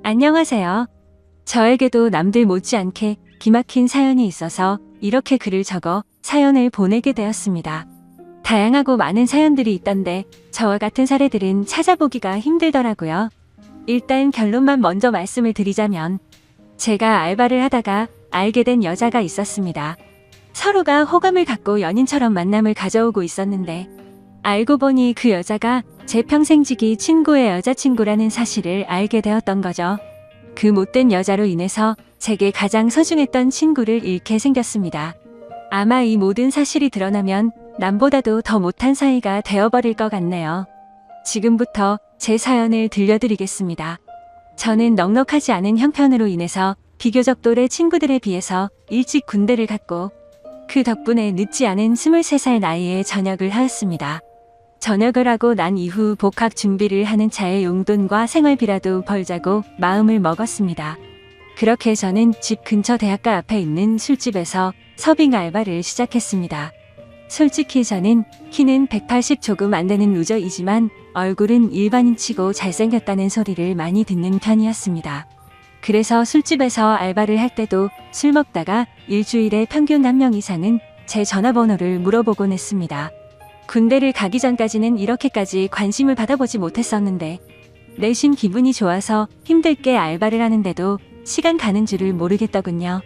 안녕하세요. 저에게도 남들 못지않게 기막힌 사연이 있어서 이렇게 글을 적어 사연을 보내게 되었습니다. 다양하고 많은 사연들이 있던데 저와 같은 사례들은 찾아보기가 힘들더라고요. 일단 결론만 먼저 말씀을 드리자면 제가 알바를 하다가 알게 된 여자가 있었습니다. 서로가 호감을 갖고 연인처럼 만남을 가져오고 있었는데 알고 보니 그 여자가 제 평생지기 친구의 여자친구라는 사실을 알게 되었던 거죠. 그 못된 여자로 인해서 제게 가장 소중했던 친구를 잃게 생겼습니다. 아마 이 모든 사실이 드러나면 남보다도 더 못한 사이가 되어버릴 것 같네요. 지금부터 제 사연을 들려드리겠습니다. 저는 넉넉하지 않은 형편으로 인해서 비교적 또래 친구들에 비해서 일찍 군대를 갔고 그 덕분에 늦지 않은 23살 나이에 전역을 하였습니다. 전역을 하고 난 이후 복학 준비를 하는 차에 용돈과 생활비라도 벌자고 마음을 먹었습니다. 그렇게 저는 집 근처 대학가 앞에 있는 술집에서 서빙 알바를 시작했습니다. 솔직히 저는 키는 180 조금 안 되는 루저이지만 얼굴은 일반인치고 잘생겼다는 소리를 많이 듣는 편이었습니다. 그래서 술집에서 알바를 할 때도 술 먹다가 일주일에 평균 1명 이상은 제 전화번호를 물어보곤 했습니다. 군대를 가기 전까지는 이렇게까지 관심을 받아보지 못했었는데 내심 기분이 좋아서 힘들게 알바를 하는데도 시간 가는 줄을 모르겠더군요.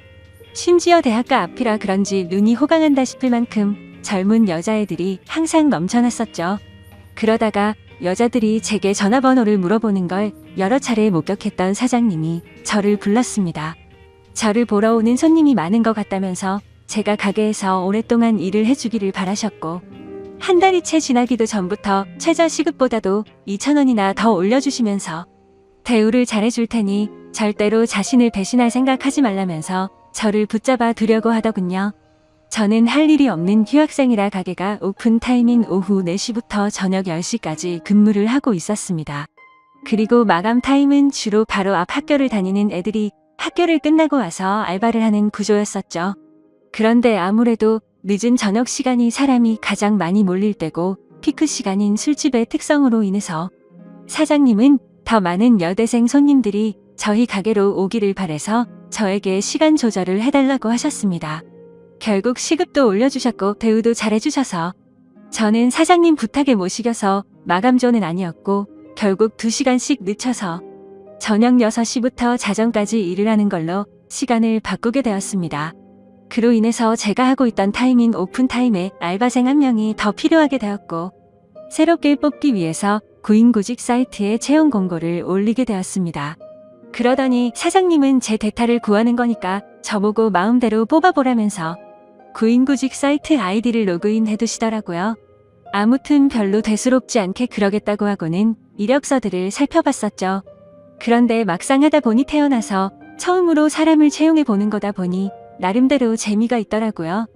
심지어 대학가 앞이라 그런지 눈이 호강한다 싶을 만큼 젊은 여자애들이 항상 넘쳐났었죠. 그러다가 여자들이 제게 전화번호를 물어보는 걸 여러 차례 목격했던 사장님이 저를 불렀습니다. 저를 보러 오는 손님이 많은 것 같다면서 제가 가게에서 오랫동안 일을 해주기를 바라셨고 한 달이 채 지나기도 전부터 최저 시급보다도 2,000원이나 더 올려주시면서 대우를 잘해줄 테니 절대로 자신을 배신할 생각하지 말라면서 저를 붙잡아 두려고 하더군요. 저는 할 일이 없는 휴학생이라 가게가 오픈 타임인 오후 4시부터 저녁 10시까지 근무를 하고 있었습니다. 그리고 마감 타임은 주로 바로 앞 학교를 다니는 애들이 학교를 끝나고 와서 알바를 하는 구조였었죠. 그런데 아무래도 늦은 저녁 시간이 사람이 가장 많이 몰릴 때고 피크 시간인 술집의 특성으로 인해서 사장님은 더 많은 여대생 손님들이 저희 가게로 오기를 바래서 저에게 시간 조절을 해달라고 하셨습니다. 결국 시급도 올려주셨고 대우도 잘해주셔서 저는 사장님 부탁에 못 이겨서 마감조는 아니었고 결국 2시간씩 늦춰서 저녁 6시부터 자정까지 일을 하는 걸로 시간을 바꾸게 되었습니다. 그로 인해서 제가 하고 있던 타임인 오픈타임에 알바생 1명이 더 필요하게 되었고 새롭게 뽑기 위해서 구인구직 사이트에 채용 공고를 올리게 되었습니다. 그러더니 사장님은 제 대타를 구하는 거니까 저보고 마음대로 뽑아보라면서 구인구직 사이트 아이디를 로그인 해두시더라고요. 아무튼 별로 대수롭지 않게 그러겠다고 하고는 이력서들을 살펴봤었죠. 그런데 막상 하다 보니 태어나서 처음으로 사람을 채용해 보는 거다 보니 나름대로 재미가 있더라고요.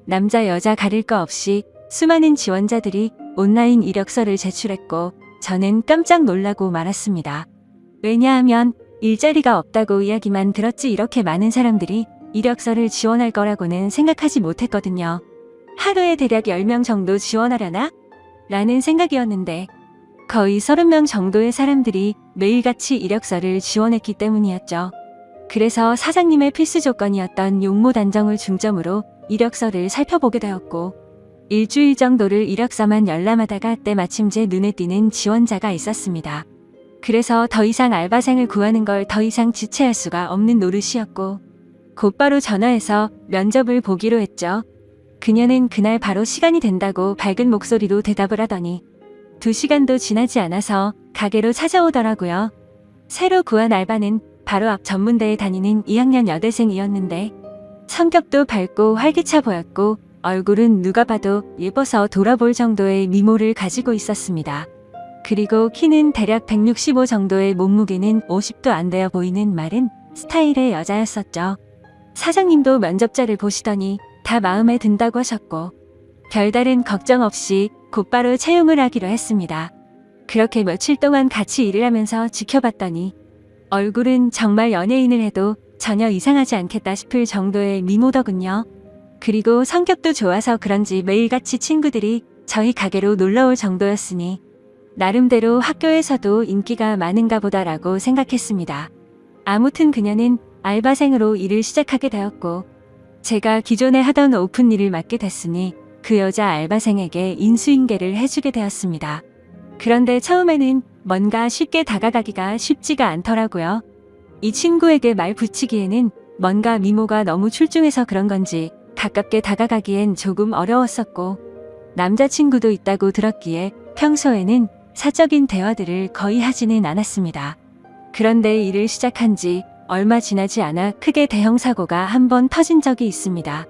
남자 여자 가릴 거 없이 수많은 지원자들이 온라인 이력서를 제출했고 저는 깜짝 놀라고 말았습니다. 왜냐하면 일자리가 없다고 이야기만 들었지 이렇게 많은 사람들이 이력서를 지원할 거라고는 생각하지 못했거든요. 하루에 대략 10명 정도 지원하려나? 라는 생각이었는데 거의 30명 정도의 사람들이 매일같이 이력서를 지원했기 때문이었죠. 그래서 사장님의 필수 조건이었던 용모 단정을 중점으로 이력서를 살펴보게 되었고 일주일 정도를 이력서만 열람하다가 때마침 제 눈에 띄는 지원자가 있었습니다. 그래서 더 이상 알바생을 구하는 걸 더 이상 지체할 수가 없는 노릇이었고 곧바로 전화해서 면접을 보기로 했죠. 그녀는 그날 바로 시간이 된다고 밝은 목소리로 대답을 하더니 2시간도 지나지 않아서 가게로 찾아오더라고요. 새로 구한 알바는 바로 앞 전문대에 다니는 2학년 여대생이었는데 성격도 밝고 활기차 보였고 얼굴은 누가 봐도 예뻐서 돌아볼 정도의 미모를 가지고 있었습니다. 그리고 키는 대략 165 정도의 몸무게는 50도 안 되어 보이는 마른 스타일의 여자였었죠. 사장님도 면접자를 보시더니 다 마음에 든다고 하셨고 별다른 걱정 없이 곧바로 채용을 하기로 했습니다. 그렇게 며칠 동안 같이 일을 하면서 지켜봤더니 얼굴은 정말 연예인을 해도 전혀 이상하지 않겠다 싶을 정도의 미모더군요. 그리고 성격도 좋아서 그런지 매일같이 친구들이 저희 가게로 놀러올 정도였으니 나름대로 학교에서도 인기가 많은가 보다라고 생각했습니다. 아무튼 그녀는 알바생으로 일을 시작하게 되었고 제가 기존에 하던 오픈 일을 맡게 됐으니 그 여자 알바생에게 인수인계를 해주게 되었습니다. 그런데 처음에는 뭔가 쉽게 다가가기가 쉽지가 않더라고요. 이 친구에게 말 붙이기에는 뭔가 미모가 너무 출중해서 그런 건지 가깝게 다가가기엔 조금 어려웠었고 남자친구도 있다고 들었기에 평소에는 사적인 대화들을 거의 하지는 않았습니다. 그런데 일을 시작한 지 얼마 지나지 않아 크게 대형 사고가 한 번 터진 적이 있습니다.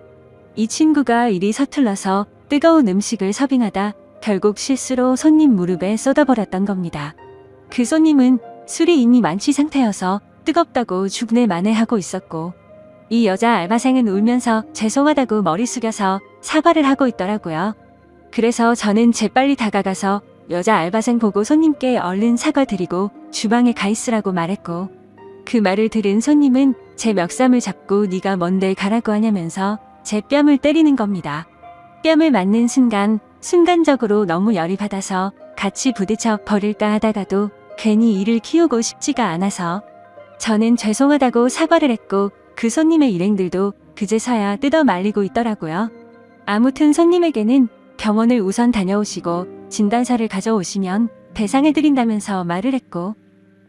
이 친구가 일이 서툴러서 뜨거운 음식을 서빙하다 결국 실수로 손님 무릎에 쏟아버렸던 겁니다. 그 손님은 술이 이미 만취 상태여서 뜨겁다고 죽네 마네하고 있었고 이 여자 알바생은 울면서 죄송하다고 머리 숙여서 사과를 하고 있더라고요. 그래서 저는 재빨리 다가가서 여자 알바생 보고 손님께 얼른 사과드리고 주방에 가 있으라고 말했고 그 말을 들은 손님은 제 멱살을 잡고 네가 뭔데 가라고 하냐면서 제 뺨을 때리는 겁니다. 뺨을 맞는 순간적으로 너무 열이 받아서 같이 부딪혀 버릴까 하다가도 괜히 이를 키우고 싶지가 않아서 저는 죄송하다고 사과를 했고 그 손님의 일행들도 그제서야 뜯어 말리고 있더라고요. 아무튼 손님에게는 병원을 우선 다녀오시고 진단서를 가져오시면 배상해드린다면서 말을 했고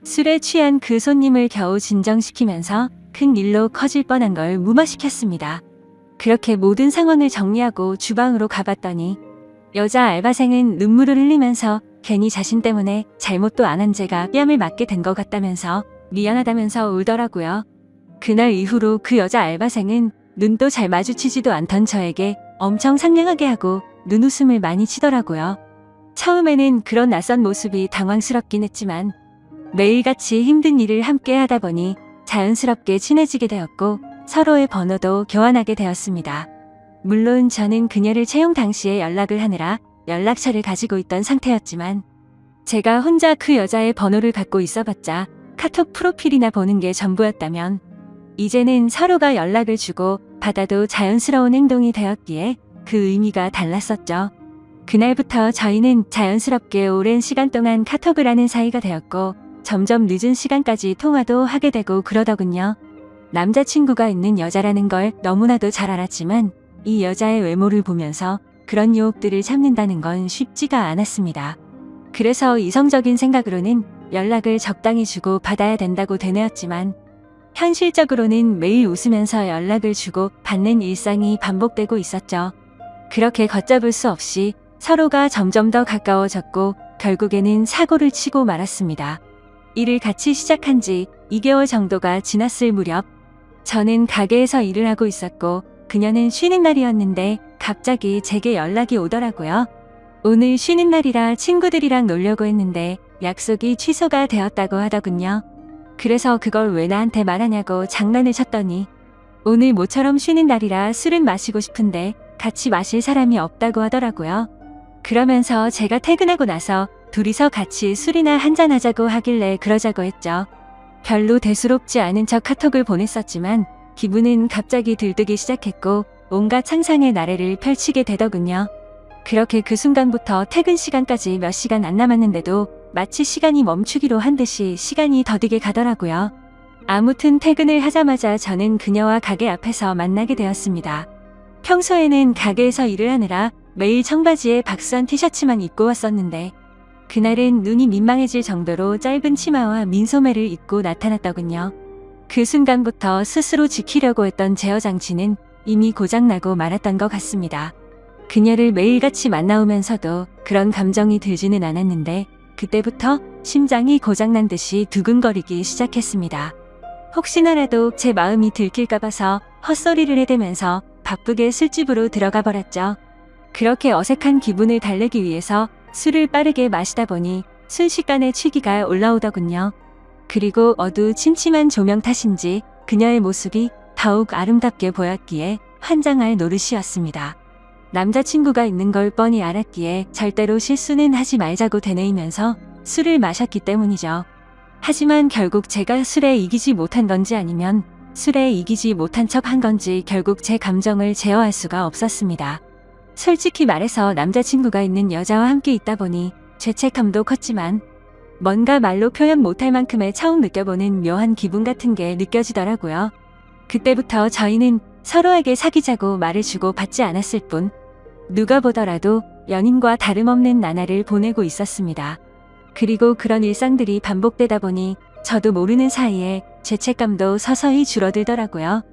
술에 취한 그 손님을 겨우 진정시키면서 큰 일로 커질 뻔한 걸 무마시켰습니다. 그렇게 모든 상황을 정리하고 주방으로 가봤더니 여자 알바생은 눈물을 흘리면서 괜히 자신 때문에 잘못도 안 한 제가 뺨을 맞게 된 것 같다면서 미안하다면서 울더라고요. 그날 이후로 그 여자 알바생은 눈도 잘 마주치지도 않던 저에게 엄청 상냥하게 하고 눈웃음을 많이 치더라고요. 처음에는 그런 낯선 모습이 당황스럽긴 했지만 매일같이 힘든 일을 함께 하다 보니 자연스럽게 친해지게 되었고 서로의 번호도 교환하게 되었습니다. 물론 저는 그녀를 채용 당시에 연락을 하느라 연락처를 가지고 있던 상태였지만 제가 혼자 그 여자의 번호를 갖고 있어봤자 카톡 프로필이나 보는 게 전부였다면 이제는 서로가 연락을 주고 받아도 자연스러운 행동이 되었기에 그 의미가 달랐었죠. 그날부터 저희는 자연스럽게 오랜 시간 동안 카톡을 하는 사이가 되었고 점점 늦은 시간까지 통화도 하게 되고 그러더군요. 남자친구가 있는 여자라는 걸 너무나도 잘 알았지만 이 여자의 외모를 보면서 그런 유혹들을 참는다는 건 쉽지가 않았습니다. 그래서 이성적인 생각으로는 연락을 적당히 주고 받아야 된다고 되뇌었지만 현실적으로는 매일 웃으면서 연락을 주고 받는 일상이 반복되고 있었죠. 그렇게 걷잡을 수 없이 서로가 점점 더 가까워졌고 결국에는 사고를 치고 말았습니다. 일을 같이 시작한 지 2개월 정도가 지났을 무렵 저는 가게에서 일을 하고 있었고 그녀는 쉬는 날이었는데 갑자기 제게 연락이 오더라고요. 오늘 쉬는 날이라 친구들이랑 놀려고 했는데 약속이 취소가 되었다고 하더군요. 그래서 그걸 왜 나한테 말하냐고 장난을 쳤더니 오늘 모처럼 쉬는 날이라 술은 마시고 싶은데 같이 마실 사람이 없다고 하더라고요. 그러면서 제가 퇴근하고 나서 둘이서 같이 술이나 한잔하자고 하길래 그러자고 했죠. 별로 대수롭지 않은 척 카톡을 보냈었지만 기분은 갑자기 들뜨기 시작했고 온갖 상상의 나래를 펼치게 되더군요. 그렇게 그 순간부터 퇴근 시간까지 몇 시간 안 남았는데도 마치 시간이 멈추기로 한 듯이 시간이 더디게 가더라고요. 아무튼 퇴근을 하자마자 저는 그녀와 가게 앞에서 만나게 되었습니다. 평소에는 가게에서 일을 하느라 매일 청바지에 박스한 티셔츠만 입고 왔었는데 그날은 눈이 민망해질 정도로 짧은 치마와 민소매를 입고 나타났더군요. 그 순간부터 스스로 지키려고 했던 제어 장치는 이미 고장나고 말았던 것 같습니다. 그녀를 매일같이 만나오면서도 그런 감정이 들지는 않았는데 그때부터 심장이 고장난 듯이 두근거리기 시작했습니다. 혹시나라도 제 마음이 들킬까 봐서 헛소리를 해대면서 바쁘게 술집으로 들어가 버렸죠. 그렇게 어색한 기분을 달래기 위해서 술을 빠르게 마시다 보니 순식간에 취기가 올라오더군요. 그리고 침침한 조명 탓인지 그녀의 모습이 더욱 아름답게 보였기에 환장할 노릇이었습니다. 남자친구가 있는 걸 뻔히 알았기에 절대로 실수는 하지 말자고 되뇌이면서 술을 마셨기 때문이죠. 하지만 결국 제가 술에 이기지 못한 건지 아니면 술에 이기지 못한 척 한 건지 결국 제 감정을 제어할 수가 없었습니다. 솔직히 말해서 남자친구가 있는 여자와 함께 있다 보니 죄책감도 컸지만 뭔가 말로 표현 못할 만큼의 처음 느껴보는 묘한 기분 같은 게 느껴지더라고요. 그때부터 저희는 서로에게 사귀자고 말을 주고 받지 않았을 뿐 누가 보더라도 연인과 다름없는 나날을 보내고 있었습니다. 그리고 그런 일상들이 반복되다 보니 저도 모르는 사이에 죄책감도 서서히 줄어들더라고요.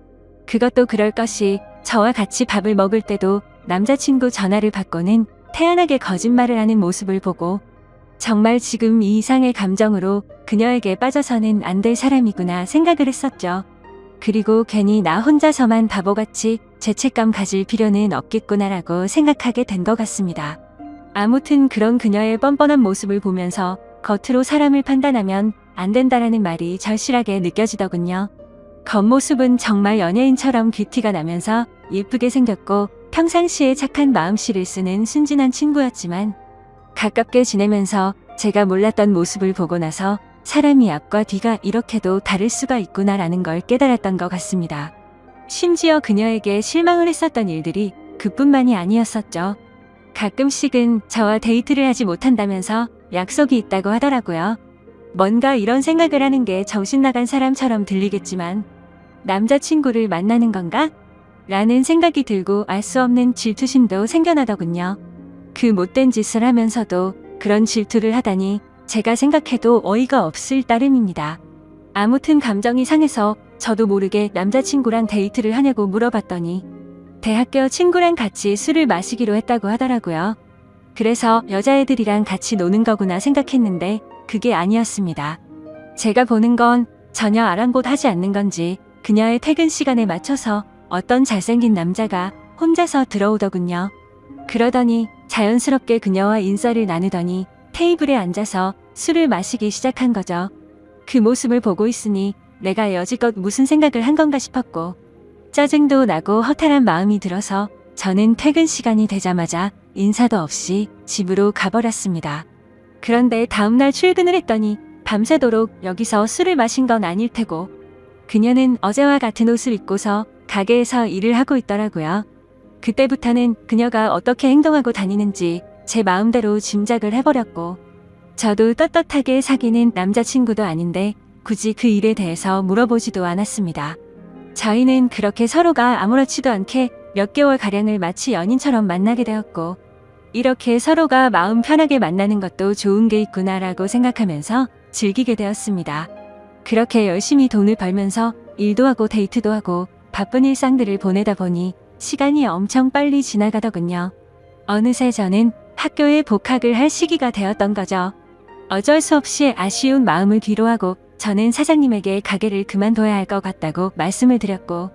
그것도 그럴 것이 저와 같이 밥을 먹을 때도 남자친구 전화를 받고는 태연하게 거짓말을 하는 모습을 보고 정말 지금 이 이상의 감정으로 그녀에게 빠져서는 안 될 사람이구나 생각을 했었죠. 그리고 괜히 나 혼자서만 바보같이 죄책감 가질 필요는 없겠구나라고 생각하게 된 것 같습니다. 아무튼 그런 그녀의 뻔뻔한 모습을 보면서 겉으로 사람을 판단하면 안 된다라는 말이 절실하게 느껴지더군요. 겉모습은 정말 연예인처럼 귀티가 나면서 예쁘게 생겼고 평상시에 착한 마음씨를 쓰는 순진한 친구였지만 가깝게 지내면서 제가 몰랐던 모습을 보고 나서 사람이 앞과 뒤가 이렇게도 다를 수가 있구나라는 걸 깨달았던 것 같습니다. 심지어 그녀에게 실망을 했었던 일들이 그뿐만이 아니었었죠. 가끔씩은 저와 데이트를 하지 못한다면서 약속이 있다고 하더라고요. 뭔가 이런 생각을 하는 게 정신 나간 사람처럼 들리겠지만 남자친구를 만나는 건가? 라는 생각이 들고 알 수 없는 질투심도 생겨나더군요. 그 못된 짓을 하면서도 그런 질투를 하다니 제가 생각해도 어이가 없을 따름입니다. 아무튼 감정이 상해서 저도 모르게 남자친구랑 데이트를 하냐고 물어봤더니 대학교 친구랑 같이 술을 마시기로 했다고 하더라고요. 그래서 여자애들이랑 같이 노는 거구나 생각했는데 그게 아니었습니다. 제가 보는 건 전혀 아랑곳하지 않는 건지 그녀의 퇴근 시간에 맞춰서 어떤 잘생긴 남자가 혼자서 들어오더군요. 그러더니 자연스럽게 그녀와 인사를 나누더니 테이블에 앉아서 술을 마시기 시작한 거죠. 그 모습을 보고 있으니 내가 여지껏 무슨 생각을 한 건가 싶었고 짜증도 나고 허탈한 마음이 들어서 저는 퇴근 시간이 되자마자 인사도 없이 집으로 가버렸습니다. 그런데 다음날 출근을 했더니 밤새도록 여기서 술을 마신 건 아닐 테고 그녀는 어제와 같은 옷을 입고서 가게에서 일을 하고 있더라고요. 그때부터는 그녀가 어떻게 행동하고 다니는지 제 마음대로 짐작을 해버렸고 저도 떳떳하게 사귀는 남자친구도 아닌데 굳이 그 일에 대해서 물어보지도 않았습니다. 저희는 그렇게 서로가 아무렇지도 않게 몇 개월가량을 마치 연인처럼 만나게 되었고 이렇게 서로가 마음 편하게 만나는 것도 좋은 게 있구나라고 생각하면서 즐기게 되었습니다. 그렇게 열심히 돈을 벌면서 일도 하고 데이트도 하고 바쁜 일상들을 보내다 보니 시간이 엄청 빨리 지나가더군요. 어느새 저는 학교에 복학을 할 시기가 되었던 거죠. 어쩔 수 없이 아쉬운 마음을 뒤로하고 저는 사장님에게 가게를 그만둬야 할 것 같다고 말씀을 드렸고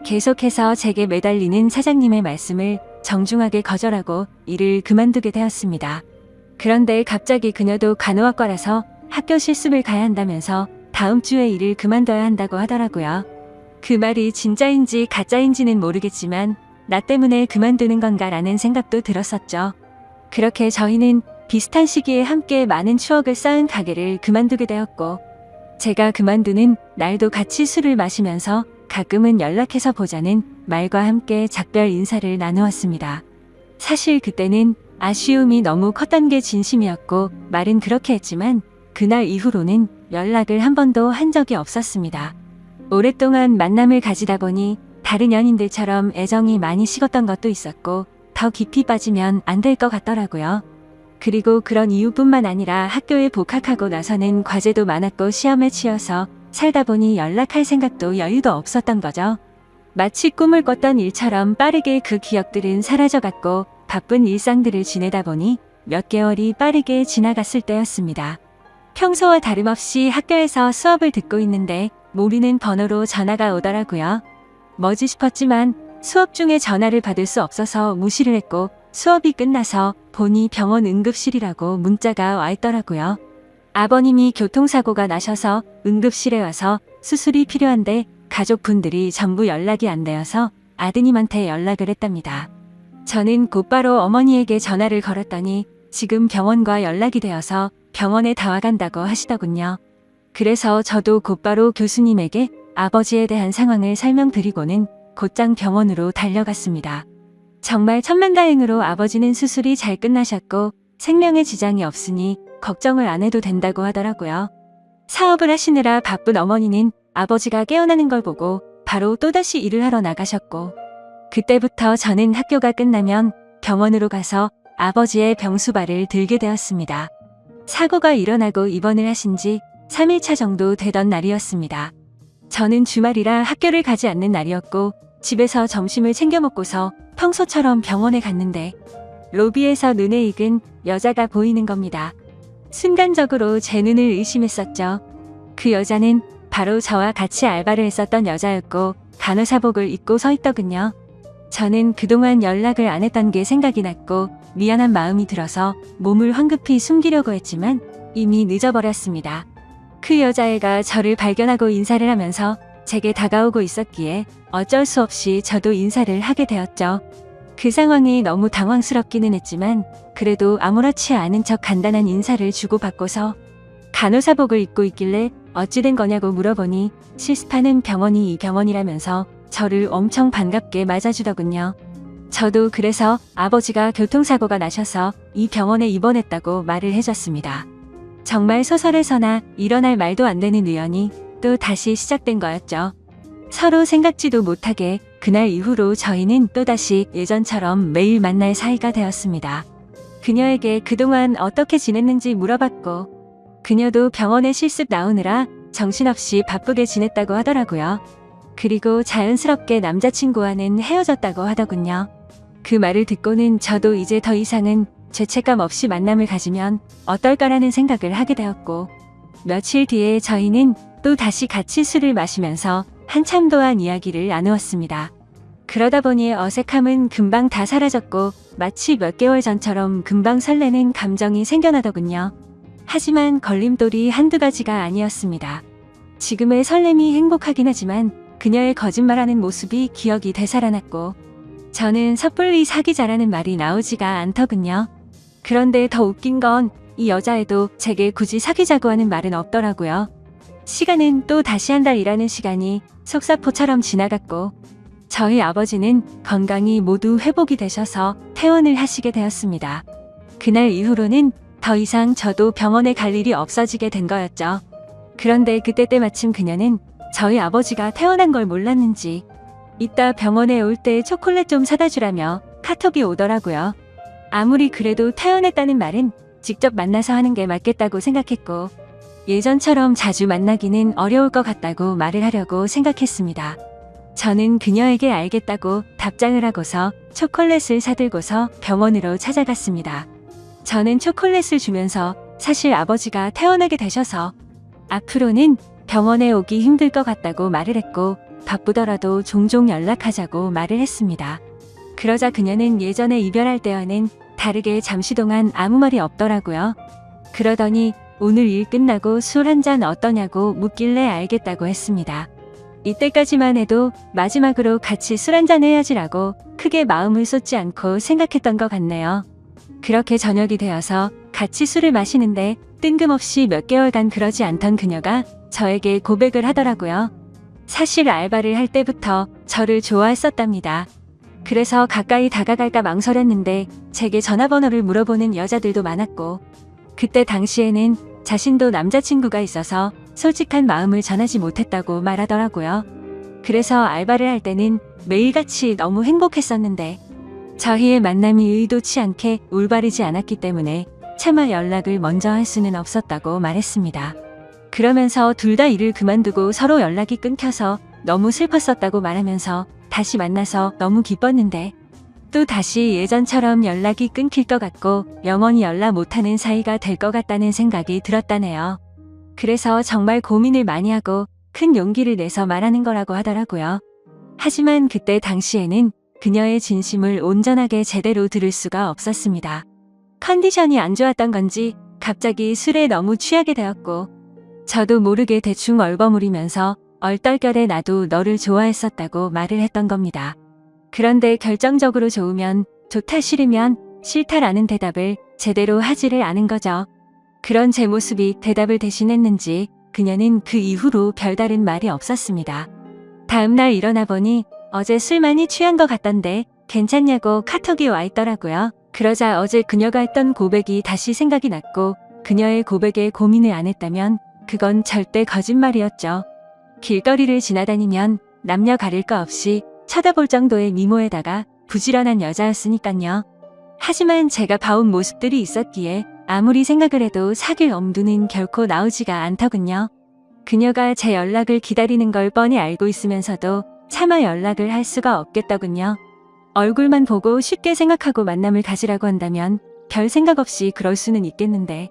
계속해서 제게 매달리는 사장님의 말씀을 정중하게 거절하고 일을 그만두게 되었습니다. 그런데 갑자기 그녀도 간호학과라서 학교 실습을 가야 한다면서 다음 주에 일을 그만둬야 한다고 하더라고요. 그 말이 진짜인지 가짜인지는 모르겠지만 나 때문에 그만두는 건가라는 생각도 들었었죠. 그렇게 저희는 비슷한 시기에 함께 많은 추억을 쌓은 가게를 그만두게 되었고 제가 그만두는 날도 같이 술을 마시면서 가끔은 연락해서 보자는 말과 함께 작별 인사를 나누었습니다. 사실 그때는 아쉬움이 너무 컸던 게 진심이었고 말은 그렇게 했지만 그날 이후로는 연락을 한 번도 한 적이 없었습니다. 오랫동안 만남을 가지다 보니 다른 연인들처럼 애정이 많이 식었던 것도 있었고 더 깊이 빠지면 안 될 것 같더라고요. 그리고 그런 이유뿐만 아니라 학교에 복학하고 나서는 과제도 많았고 시험에 치여서 살다 보니 연락할 생각도 여유도 없었던 거죠. 마치 꿈을 꿨던 일처럼 빠르게 그 기억들은 사라져갔고 바쁜 일상들을 지내다 보니 몇 개월이 빠르게 지나갔을 때였습니다. 평소와 다름없이 학교에서 수업을 듣고 있는데 모르는 번호로 전화가 오더라고요. 뭐지 싶었지만 수업 중에 전화를 받을 수 없어서 무시를 했고 수업이 끝나서 보니 병원 응급실이라고 문자가 와 있더라고요. 아버님이 교통사고가 나셔서 응급실에 와서 수술이 필요한데 가족분들이 전부 연락이 안 되어서 아드님한테 연락을 했답니다. 저는 곧바로 어머니에게 전화를 걸었더니 지금 병원과 연락이 되어서 병원에 다 와간다고 하시더군요. 그래서 저도 곧바로 교수님에게 아버지에 대한 상황을 설명드리고는 곧장 병원으로 달려갔습니다. 정말 천만다행으로 아버지는 수술이 잘 끝나셨고 생명에 지장이 없으니 걱정을 안 해도 된다고 하더라고요. 사업을 하시느라 바쁜 어머니는 아버지가 깨어나는 걸 보고 바로 또다시 일을 하러 나가셨고, 그때부터 저는 학교가 끝나면 병원으로 가서 아버지의 병수발을 들게 되었습니다. 사고가 일어나고 입원을 하신 지 3일차 정도 되던 날이었습니다. 저는 주말이라 학교를 가지 않는 날이었고 집에서 점심을 챙겨 먹고서 평소처럼 병원에 갔는데 로비에서 눈에 익은 여자가 보이는 겁니다. 순간적으로 제 눈을 의심했었죠. 그 여자는 바로 저와 같이 알바를 했었던 여자였고 간호사복을 입고 서 있더군요. 저는 그동안 연락을 안 했던 게 생각이 났고 미안한 마음이 들어서 몸을 황급히 숨기려고 했지만 이미 늦어버렸습니다. 그 여자애가 저를 발견하고 인사를 하면서 제게 다가오고 있었기에 어쩔 수 없이 저도 인사를 하게 되었죠. 그 상황이 너무 당황스럽기는 했지만 그래도 아무렇지 않은 척 간단한 인사를 주고받고서 간호사복을 입고 있길래 어찌 된 거냐고 물어보니 실습하는 병원이 이 병원이라면서 저를 엄청 반갑게 맞아주더군요. 저도 그래서 아버지가 교통사고가 나셔서 이 병원에 입원했다고 말을 해줬습니다. 정말 소설에서나 일어날 말도 안 되는 우연이 또 다시 시작된 거였죠. 서로 생각지도 못하게 그날 이후로 저희는 또다시 예전처럼 매일 만날 사이가 되었습니다. 그녀에게 그동안 어떻게 지냈는지 물어봤고 그녀도 병원에 실습 나오느라 정신없이 바쁘게 지냈다고 하더라고요. 그리고 자연스럽게 남자친구와는 헤어졌다고 하더군요. 그 말을 듣고는 저도 이제 더 이상은 죄책감 없이 만남을 가지면 어떨까라는 생각을 하게 되었고 며칠 뒤에 저희는 또 다시 같이 술을 마시면서 한참 동안 이야기를 나누었습니다. 그러다 보니 어색함은 금방 다 사라졌고 마치 몇 개월 전처럼 금방 설레는 감정이 생겨나더군요. 하지만 걸림돌이 한두 가지가 아니었습니다. 지금의 설렘이 행복하긴 하지만 그녀의 거짓말하는 모습이 기억이 되살아났고 저는 섣불리 사귀자라는 말이 나오지가 않더군요. 그런데 더 웃긴 건 이 여자애도 제게 굳이 사귀자고 하는 말은 없더라고요. 시간은 또 다시 한 달 일하는 시간이 속사포처럼 지나갔고 저희 아버지는 건강이 모두 회복이 되셔서 퇴원을 하시게 되었습니다. 그날 이후로는 더 이상 저도 병원에 갈 일이 없어지게 된 거였죠. 그런데 그때 때마침 그녀는 저희 아버지가 퇴원한 걸 몰랐는지 이따 병원에 올 때 초콜릿 좀 사다 주라며 카톡이 오더라고요. 아무리 그래도 퇴원했다는 말은 직접 만나서 하는 게 맞겠다고 생각했고 예전처럼 자주 만나기는 어려울 것 같다고 말을 하려고 생각했습니다. 저는 그녀에게 알겠다고 답장을 하고서 초콜릿을 사들고서 병원으로 찾아갔습니다. 저는 초콜릿을 주면서 사실 아버지가 퇴원하게 되셔서 앞으로는 병원에 오기 힘들 것 같다고 말을 했고 바쁘더라도 종종 연락하자고 말을 했습니다. 그러자 그녀는 예전에 이별할 때와는 다르게 잠시 동안 아무 말이 없더라고요. 그러더니 오늘 일 끝나고 술 한잔 어떠냐고 묻길래 알겠다고 했습니다. 이때까지만 해도 마지막으로 같이 술 한잔 해야지라고 크게 마음을 쏟지 않고 생각했던 것 같네요. 그렇게 저녁이 되어서 같이 술을 마시는데 뜬금없이 몇 개월간 그러지 않던 그녀가 저에게 고백을 하더라고요. 사실 알바를 할 때부터 저를 좋아했었답니다. 그래서 가까이 다가갈까 망설였는데 제게 전화번호를 물어보는 여자들도 많았고 그때 당시에는 자신도 남자친구가 있어서 솔직한 마음을 전하지 못했다고 말하더라고요. 그래서 알바를 할 때는 매일같이 너무 행복했었는데 저희의 만남이 의도치 않게 올바르지 않았기 때문에 차마 연락을 먼저 할 수는 없었다고 말했습니다. 그러면서 둘 다 일을 그만두고 서로 연락이 끊겨서 너무 슬펐었다고 말하면서 다시 만나서 너무 기뻤는데 또 다시 예전처럼 연락이 끊길 것 같고 영원히 연락 못하는 사이가 될 것 같다는 생각이 들었다네요. 그래서 정말 고민을 많이 하고 큰 용기를 내서 말하는 거라고 하더라고요. 하지만 그때 당시에는 그녀의 진심을 온전하게 제대로 들을 수가 없었습니다. 컨디션이 안 좋았던 건지 갑자기 술에 너무 취하게 되었고 저도 모르게 대충 얼버무리면서 얼떨결에 나도 너를 좋아했었다고 말을 했던 겁니다. 그런데 결정적으로 좋으면 좋다 싫으면 싫다라는 대답을 제대로 하지를 않은 거죠. 그런 제 모습이 대답을 대신했는지 그녀는 그 이후로 별다른 말이 없었습니다. 다음날 일어나 보니 어제 술 많이 취한 것 같던데 괜찮냐고 카톡이 와 있더라고요. 그러자 어제 그녀가 했던 고백이 다시 생각이 났고 그녀의 고백에 고민을 안 했다면 그건 절대 거짓말이었죠. 길거리를 지나다니면 남녀 가릴 거 없이 쳐다볼 정도의 미모에다가 부지런한 여자였으니깐요. 하지만 제가 봐온 모습들이 있었기에 아무리 생각을 해도 사귈 엄두는 결코 나오지가 않더군요. 그녀가 제 연락을 기다리는 걸 뻔히 알고 있으면서도 차마 연락을 할 수가 없겠더군요. 얼굴만 보고 쉽게 생각하고 만남을 가지라고 한다면 별 생각 없이 그럴 수는 있겠는데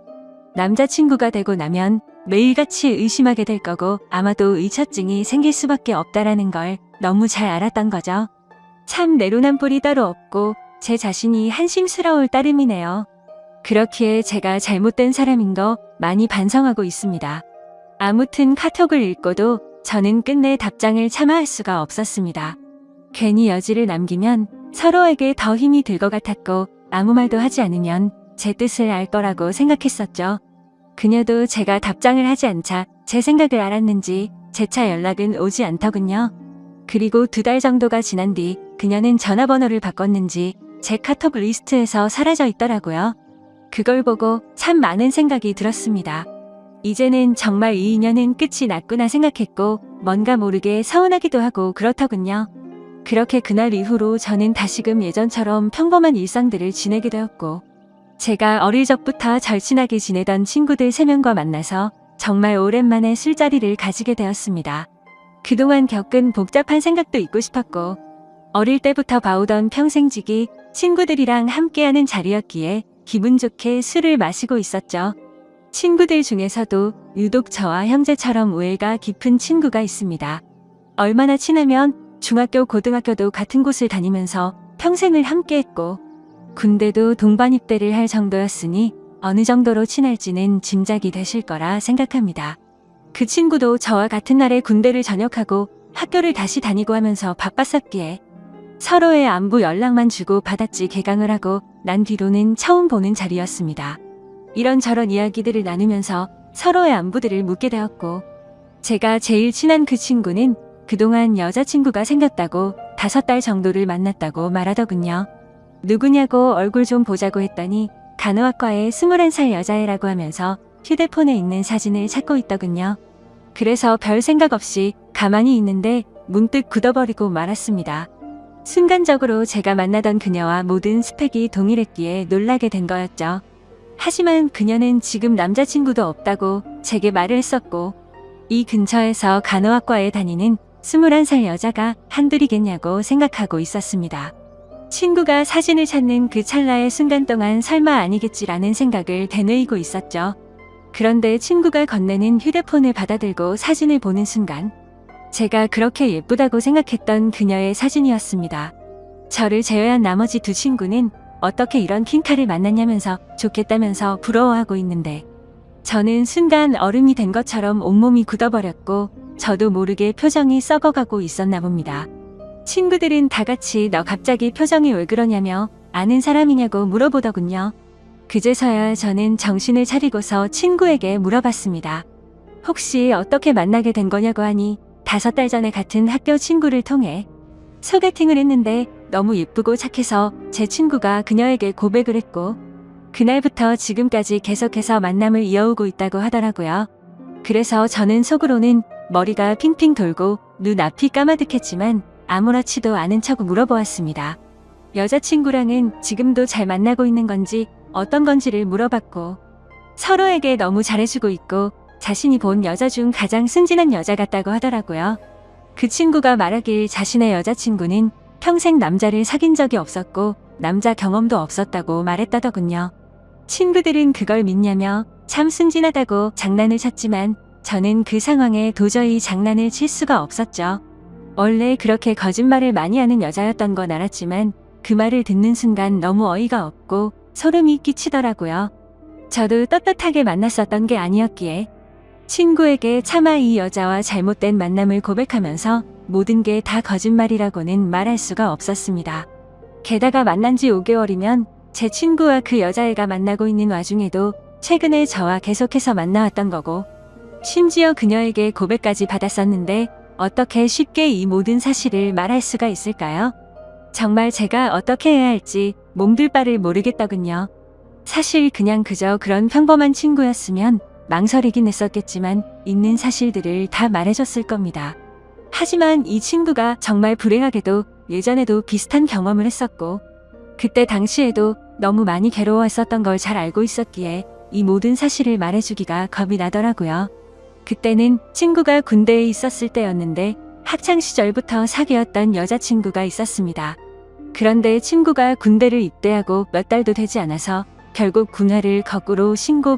남자친구가 되고 나면 매일같이 의심하게 될 거고 아마도 의처증이 생길 수밖에 없다라는 걸 너무 잘 알았던 거죠. 참 내로남불이 따로 없고 제 자신이 한심스러울 따름이네요. 그렇기에 제가 잘못된 사람인 거 많이 반성하고 있습니다. 아무튼 카톡을 읽고도 저는 끝내 답장을 차마 할 수가 없었습니다. 괜히 여지를 남기면 서로에게 더 힘이 들 것 같았고 아무 말도 하지 않으면 제 뜻을 알 거라고 생각했었죠. 그녀도 제가 답장을 하지 않자 제 생각을 알았는지 재차 연락은 오지 않더군요. 그리고 2달 정도가 지난 뒤 그녀는 전화번호를 바꿨는지 제 카톡 리스트에서 사라져 있더라고요. 그걸 보고 참 많은 생각이 들었습니다. 이제는 정말 이 인연은 끝이 났구나 생각했고 뭔가 모르게 서운하기도 하고 그렇더군요. 그렇게 그날 이후로 저는 다시금 예전처럼 평범한 일상들을 지내게 되었고 제가 어릴 적부터 절친하게 지내던 친구들 3명과 만나서 정말 오랜만에 술자리를 가지게 되었습니다. 그동안 겪은 복잡한 생각도 잊고 싶었고 어릴 때부터 봐오던 평생지기 친구들이랑 함께하는 자리였기에 기분 좋게 술을 마시고 있었죠. 친구들 중에서도 유독 저와 형제처럼 우애가 깊은 친구가 있습니다. 얼마나 친하면 중학교, 고등학교도 같은 곳을 다니면서 평생을 함께했고 군대도 동반 입대를 할 정도였으니 어느 정도로 친할지는 짐작이 되실 거라 생각합니다. 그 친구도 저와 같은 날에 군대를 전역하고 학교를 다시 다니고 하면서 바빴었기에 서로의 안부 연락만 주고 받았지 개강을 하고 난 뒤로는 처음 보는 자리였습니다. 이런저런 이야기들을 나누면서 서로의 안부들을 묻게 되었고 제가 제일 친한 그 친구는 그동안 여자친구가 생겼다고 5달 정도를 만났다고 말하더군요. 누구냐고 얼굴 좀 보자고 했더니 간호학과의 21살 여자애라고 하면서 휴대폰에 있는 사진을 찾고 있더군요. 그래서 별 생각 없이 가만히 있는데 문득 굳어버리고 말았습니다. 순간적으로 제가 만나던 그녀와 모든 스펙이 동일했기에 놀라게 된 거였죠. 하지만 그녀는 지금 남자친구도 없다고 제게 말을 했었고 이 근처에서 간호학과에 다니는 21살 여자가 한둘이겠냐고 생각하고 있었습니다. 친구가 사진을 찾는 그 찰나의 순간 동안 설마 아니겠지라는 생각을 되뇌이고 있었죠. 그런데 친구가 건네는 휴대폰을 받아들고 사진을 보는 순간 제가 그렇게 예쁘다고 생각했던 그녀의 사진이었습니다. 저를 제외한 나머지 2 친구는 어떻게 이런 킹카를 만났냐면서 좋겠다면서 부러워하고 있는데 저는 순간 얼음이 된 것처럼 온몸이 굳어버렸고 저도 모르게 표정이 썩어가고 있었나 봅니다. 친구들은 다 같이 너 갑자기 표정이 왜 그러냐며 아는 사람이냐고 물어보더군요. 그제서야 저는 정신을 차리고서 친구에게 물어봤습니다. 혹시 어떻게 만나게 된 거냐고 하니 5달 전에 같은 학교 친구를 통해 소개팅을 했는데 너무 예쁘고 착해서 제 친구가 그녀에게 고백을 했고 그날부터 지금까지 계속해서 만남을 이어오고 있다고 하더라고요. 그래서 저는 속으로는 머리가 핑핑 돌고 눈앞이 까마득했지만 아무렇지도 않은 척 물어보았습니다. 여자친구랑은 지금도 잘 만나고 있는 건지 어떤 건지를 물어봤고 서로에게 너무 잘해주고 있고 자신이 본 여자 중 가장 순진한 여자 같다고 하더라고요. 그 친구가 말하길 자신의 여자친구는 평생 남자를 사귄 적이 없었고 남자 경험도 없었다고 말했다더군요. 친구들은 그걸 믿냐며 참 순진하다고 장난을 쳤지만 저는 그 상황에 도저히 장난을 칠 수가 없었죠. 원래 그렇게 거짓말을 많이 하는 여자였던 건 알았지만 그 말을 듣는 순간 너무 어이가 없고 소름이 끼치더라고요. 저도 떳떳하게 만났었던 게 아니었기에 친구에게 차마 이 여자와 잘못된 만남을 고백하면서 모든 게 다 거짓말이라고는 말할 수가 없었습니다. 게다가 만난 지 5개월이면 제 친구와 그 여자애가 만나고 있는 와중에도 최근에 저와 계속해서 만나왔던 거고 심지어 그녀에게 고백까지 받았었는데 어떻게 쉽게 이 모든 사실을 말할 수가 있을까요? 정말 제가 어떻게 해야 할지 몸둘 바를 모르겠더군요. 사실 그냥 그저 그런 평범한 친구였으면 망설이긴 했었겠지만 있는 사실들을 다 말해줬을 겁니다. 하지만 이 친구가 정말 불행하게도 예전에도 비슷한 경험을 했었고 그때 당시에도 너무 많이 괴로워했었던 걸 잘 알고 있었기에 이 모든 사실을 말해주기가 겁이 나더라고요. 그때는 친구가 군대에 있었을 때였는데 학창 시절부터 사귀었던 여자친구가 있었습니다. 그런데 친구가 군대를 입대하고 몇 달도 되지 않아서 결국 군화를 거꾸로 신고